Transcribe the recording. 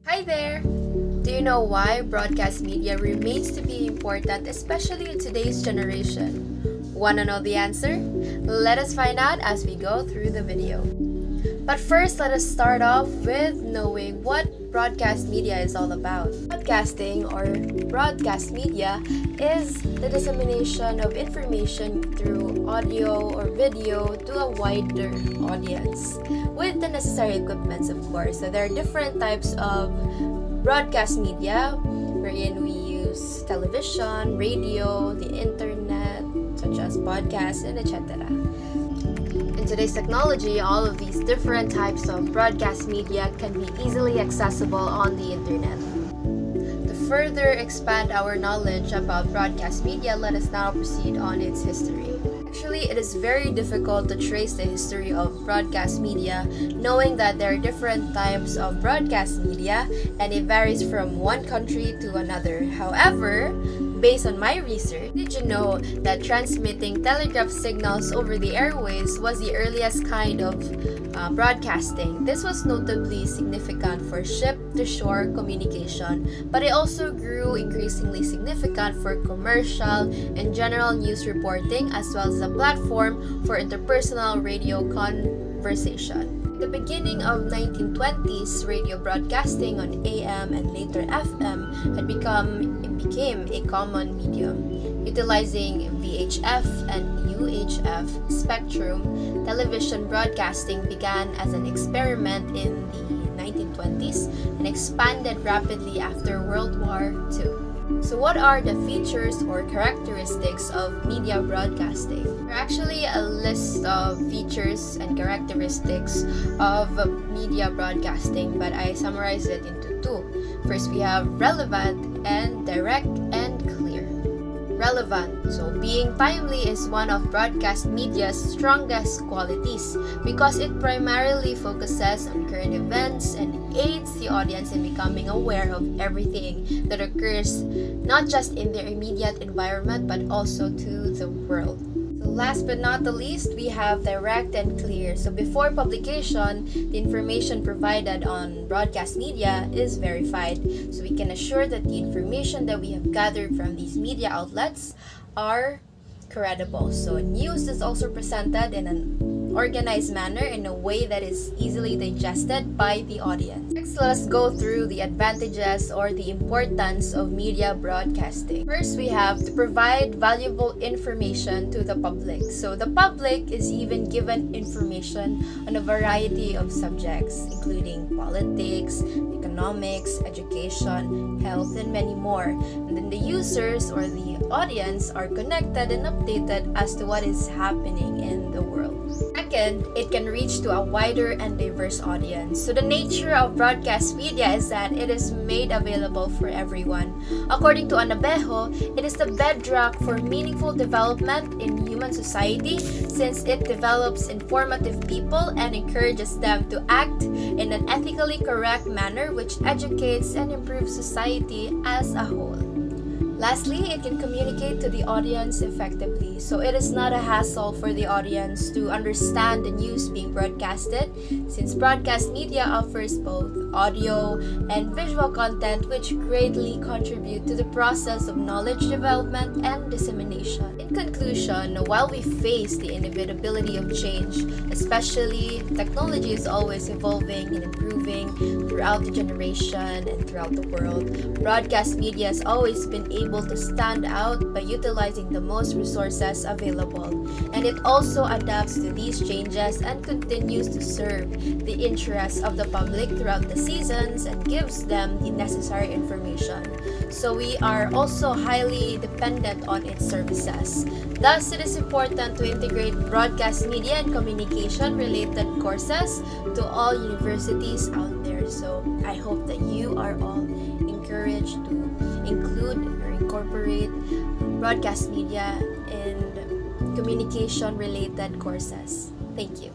Hi there! Do you know why broadcast media remains to be important, especially in today's generation? Wanna know the answer? Let us find out as we go through the video. But first, let us start off with knowing what broadcast media is all about. Broadcasting or broadcast media is the dissemination of information through audio or video to a wider audience with the necessary equipments, of course. So there are different types of broadcast media wherein we use television, radio, the internet, such as podcasts, and etc. In today's technology, all of these different types of broadcast media can be easily accessible on the internet. To further expand our knowledge about broadcast media, let us now proceed on its history. Actually, it is very difficult to trace the history of broadcast media, knowing that there are different types of broadcast media and it varies from one country to another. However, based on my research, did you know that transmitting telegraph signals over the airways was the earliest kind of broadcasting? This was notably significant for ship-to-shore communication, but it also grew increasingly significant for commercial and general news reporting, as well as a platform for interpersonal radio conversation. The beginning of 1920s, radio broadcasting on AM and later FM became a common medium. Utilizing VHF and UHF spectrum, television broadcasting began as an experiment in the 1920s and expanded rapidly after World War II. So what are the features or characteristics of media broadcasting? There are actually a list of features and characteristics of media broadcasting, but I summarize it into two. First, we have relevant and direct and clear. Relevant. So being timely is one of broadcast media's strongest qualities because it primarily focuses on current events and aids the audience in becoming aware of everything that occurs not just in their immediate environment but also to the world. So last but not the least, we have direct and clear. So before publication, the information provided on broadcast media is verified. So we can assure that the information that we have gathered from these media outlets are credible. So news is also presented in an organized manner in a way that is easily digested by the audience. Next, let us go through the advantages or the importance of media broadcasting. First, we have to provide valuable information to the public. So the public is even given information on a variety of subjects, including politics, economics, education, health, and many more. And then the users or the audience are connected and updated as to what is happening in the world. Second, it can reach to a wider and diverse audience. So the nature of broadcast media is that it is made available for everyone. According to Anabejo, it is the bedrock for meaningful development in human society since it develops informative people and encourages them to act in an ethically correct manner which educates and improves society as a whole. Lastly, it can communicate to the audience effectively, so it is not a hassle for the audience to understand the news being broadcasted, since broadcast media offers both audio and visual content which greatly contribute to the process of knowledge development and dissemination. In conclusion, while we face the inevitability of change, especially technology is always evolving and improving throughout the generation and throughout the world, broadcast media has always been able to stand out by utilizing the most resources available, and it also adapts to these changes and continues to serve the interests of the public throughout the seasons and gives them the necessary information. So we are also highly dependent on its services. Thus, it is important to integrate broadcast media and communication related courses to all universities out there. So I hope that you are all encouraged to include or incorporate broadcast media in communication related courses. Thank you.